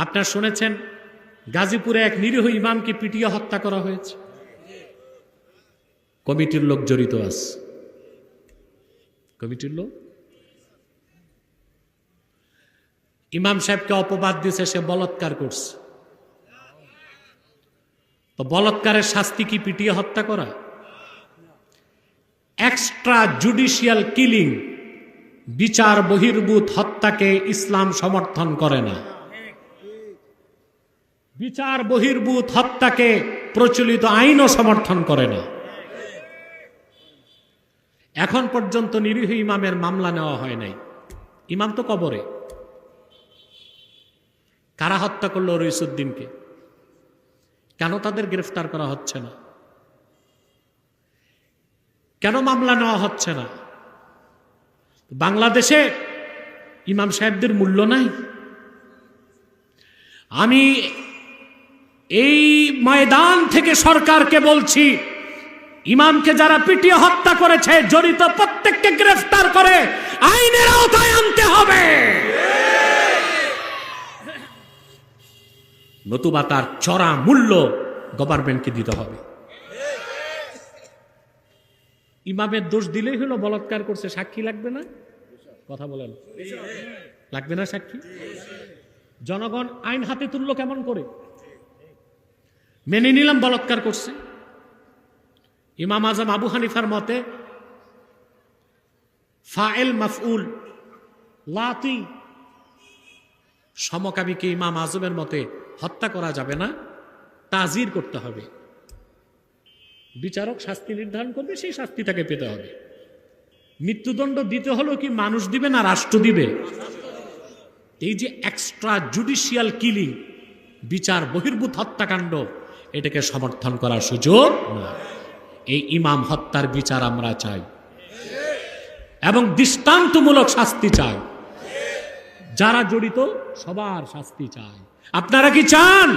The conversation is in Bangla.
আপনার শুনেছেন গাজীপুরে এক নিরীহ ইমামকে পিটিয়ে হত্যা করা হয়েছে। কমিটির লোক জড়িত আছে, কমিটির লোক। ইমাম সাহেবকে অপবাদ দিয়েছে সে বলাৎকার করছে। তো বলাৎকারের শাস্তি কি পিটিয়ে হত্যা করা? এক্সট্রা জুডিশিয়াল কিলিং, বিচার বহির্ভূত হত্যাকে ইসলাম সমর্থন করে না। বিচার বহির্ভূত হত্যাকে প্রচলিত আইনও সমর্থন করে না। এখন পর্যন্ত নিরীহ ইমামের মামলা নেওয়া হয় নাই। ইমাম তো কবরে। কারা হত্যা করলো রইসুদ্দিনকে? কেন তাদের গ্রেফতার করা হচ্ছে না? কেন মামলা নেওয়া হচ্ছে না? বাংলাদেশে ইমাম সাহেবদের মূল্য নাই। আমি এই ময়দান থেকে সরকারকে বলছি, ইমামকে যারা পিটিয়ে হত্যা করেছে জড়িত প্রত্যেককে গ্রেফতার করে আইনের আওতায় আনতে হবে, নতুবা তার চড়া মূল্য গভর্নমেন্টকে দিতে হবে। ইমামের দোষ দিলেই হলো বলাৎকার করছে, সাক্ষী লাগবে না? কথা বলেন, লাগবে না সাক্ষী? জনগণ আইন হাতে তুললো কেমন করে? মেনে নিলাম বলাৎকার করছে। ইমাম আজম আবু হানিফার মতে ফাইল মাফউল লাতি, সমকামীকে ইমাম আজমের মতে হত্যা করা যাবে না, তাজির করতে হবে। বিচারক শাস্তি নির্ধারণ করবে, সেই শাস্তিটাকে পেতে হবে। মৃত্যুদণ্ড দিতে হলো কি মানুষ দিবে না রাষ্ট্র দিবে? এই যে এক্সট্রা জুডিশিয়াল কিলিং, বিচার বহির্ভূত হত্যাকাণ্ড, এটাকে সমর্থন করার সুযোগ না। এই ইমাম হত্যার বিচার আমরা চাই এবং দৃষ্টান্তমূলক শাস্তি চাই। যারা জড়িত সবার শাস্তি চাই। আপনারা কি চান?